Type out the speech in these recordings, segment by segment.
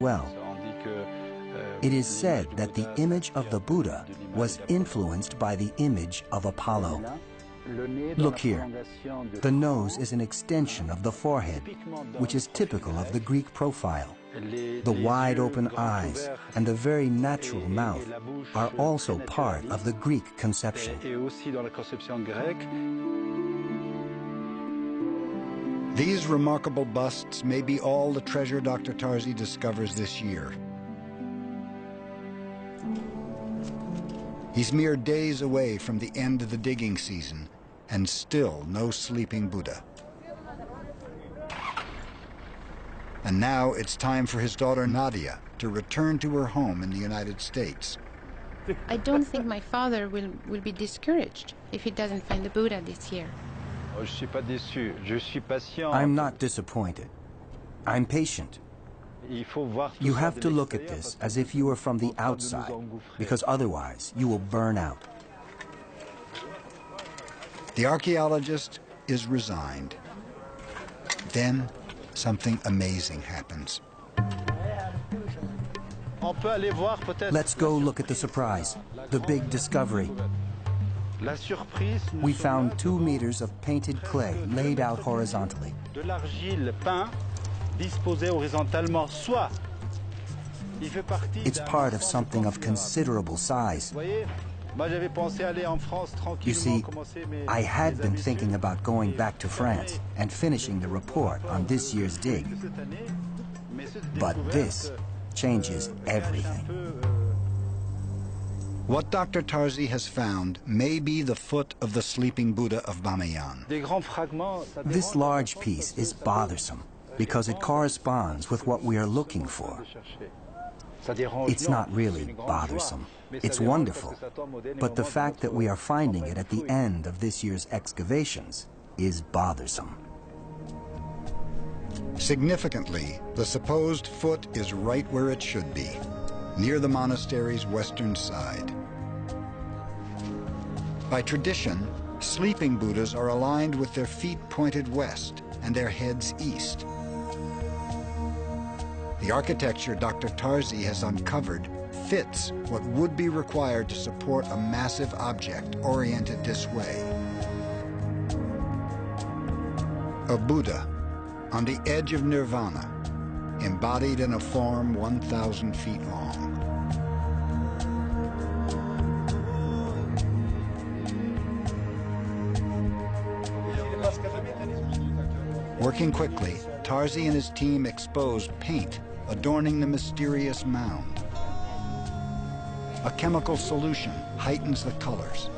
well. It is said that the image of the Buddha was influenced by the image of Apollo. Look here. The nose is an extension of the forehead, which is typical of the Greek profile. The wide-open eyes and the very natural mouth are also part of the Greek conception. These remarkable busts may be all the treasure Dr. Tarzi discovers this year. He's mere days away from the end of the digging season, and still no sleeping Buddha. And now it's time for his daughter Nadia to return to her home in the United States. I don't think my father will be discouraged if he doesn't find the Buddha this year. I'm not disappointed. I'm patient. You have to look at this as if you were from the outside, because otherwise you will burn out. The archaeologist is resigned. Then something amazing happens. Let's go look at the surprise, the big discovery. We found 2 meters of painted clay laid out horizontally. It's part of something of considerable size. You see, I had been thinking about going back to France and finishing the report on this year's dig. But this changes everything. What Dr. Tarzi has found may be the foot of the sleeping Buddha of Bamiyan. This large piece is bothersome because it corresponds with what we are looking for. It's not really bothersome. It's wonderful. But the fact that we are finding it at the end of this year's excavations is bothersome. Significantly, the supposed foot is right where it should be, near the monastery's western side. By tradition, sleeping Buddhas are aligned with their feet pointed west and their heads east. The architecture Dr. Tarzi has uncovered fits what would be required to support a massive object oriented this way. A Buddha on the edge of nirvana, embodied in a form 1,000 feet long. Working quickly, Tarzi and his team exposed paint adorning the mysterious mound. A chemical solution heightens the colors.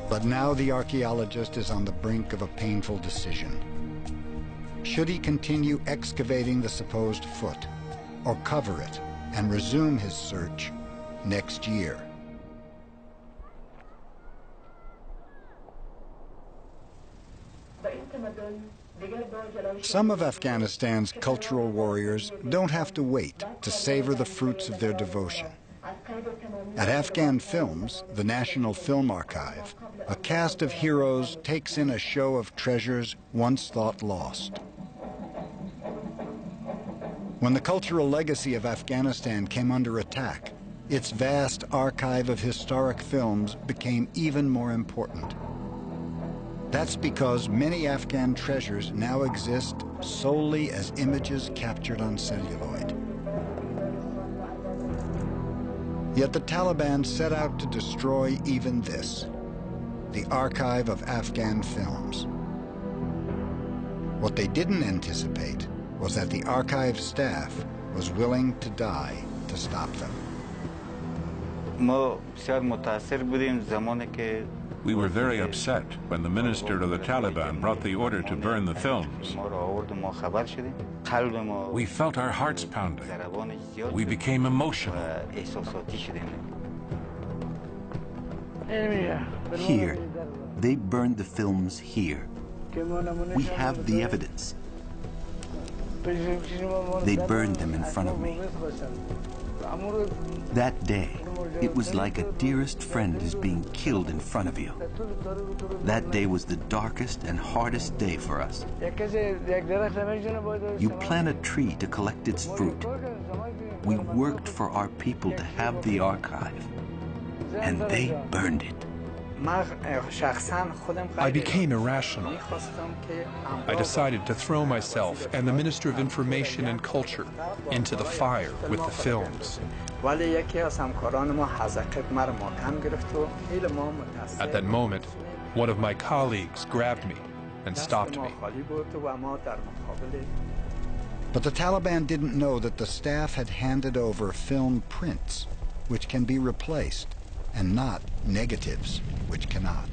But now the archaeologist is on the brink of a painful decision. Should he continue excavating the supposed foot, or cover it and resume his search next year? Some of Afghanistan's cultural warriors don't have to wait to savor the fruits of their devotion. At Afghan Films, the National Film Archive, a cast of heroes takes in a show of treasures once thought lost. When the cultural legacy of Afghanistan came under attack, its vast archive of historic films became even more important. That's because many Afghan treasures now exist solely as images captured on celluloid. Yet the Taliban set out to destroy even this, the archive of Afghan films. What they didn't anticipate was that the archive staff was willing to die to stop them. We were very upset when the minister of the Taliban brought the order to burn the films. We felt our hearts pounding. We became emotional. Here, they burned the films here. We have the evidence. They burned them in front of me. That day, it was like a dearest friend is being killed in front of you. That day was the darkest and hardest day for us. You plant a tree to collect its fruit. We worked for our people to have the archive, and they burned it. I became irrational. I decided to throw myself and the Minister of Information and Culture into the fire with the films. At that moment, one of my colleagues grabbed me and stopped me. But the Taliban didn't know that the staff had handed over film prints, which can be replaced, and not negatives, which cannot.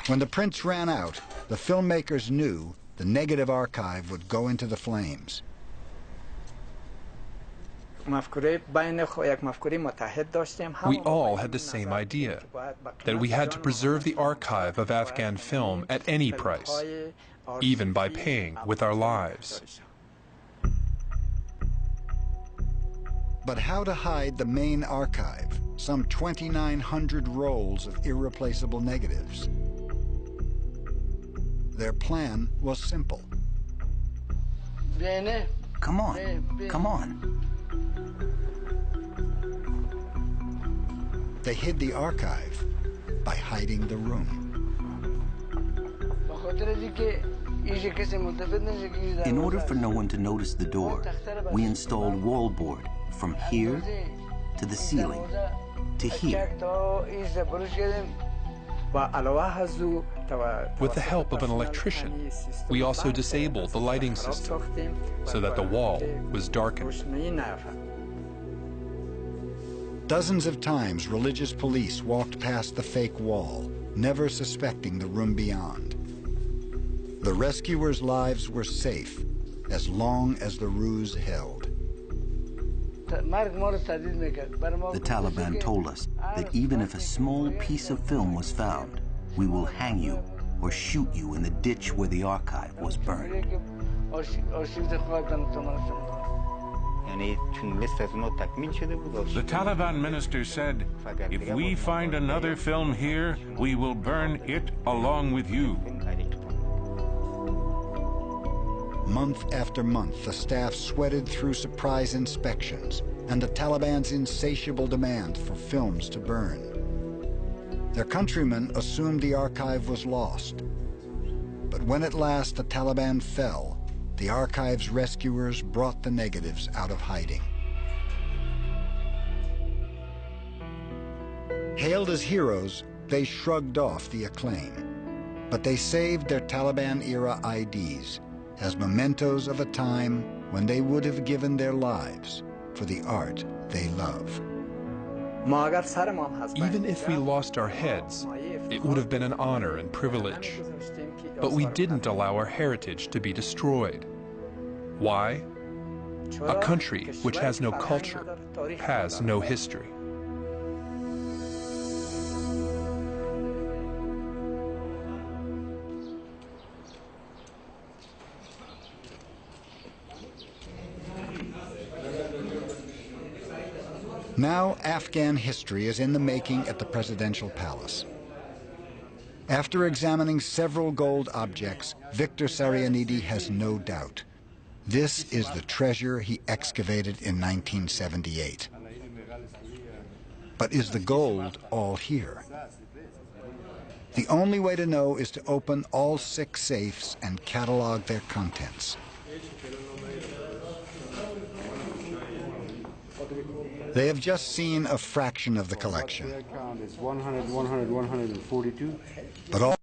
When the prints ran out, the filmmakers knew the negative archive would go into the flames. We all had the same idea, that we had to preserve the archive of Afghan film at any price, even by paying with our lives. But how to hide the main archive, some 2,900 rolls of irreplaceable negatives? Their plan was simple. Come on, come on. They hid the archive by hiding the room. In order for no one to notice the door, we installed wallboard from here to the ceiling to here. With the help of an electrician, we also disabled the lighting system so that the wall was darkened. Dozens of times, religious police walked past the fake wall, never suspecting the room beyond. The rescuers' lives were safe as long as the ruse held. The Taliban told us that even if a small piece of film was found, we will hang you or shoot you in the ditch where the archive was burned. The Taliban minister said, if we find another film here, we will burn it along with you. Month after month, the staff sweated through surprise inspections and the Taliban's insatiable demand for films to burn. Their countrymen assumed the archive was lost. But when at last the Taliban fell, the archive's rescuers brought the negatives out of hiding. Hailed as heroes, they shrugged off the acclaim. But they saved their Taliban-era IDs as mementos of a time when they would have given their lives for the art they love. Even if we lost our heads, it would have been an honor and privilege. But we didn't allow our heritage to be destroyed. Why? A country which has no culture has no history. Now, Afghan history is in the making at the presidential palace. After examining several gold objects, Victor Sarianidi has no doubt. This is the treasure he excavated in 1978. But is the gold all here? The only way to know is to open all 6 safes and catalog their contents. They have just seen a fraction of the collection. It's 100, 100, 142. But all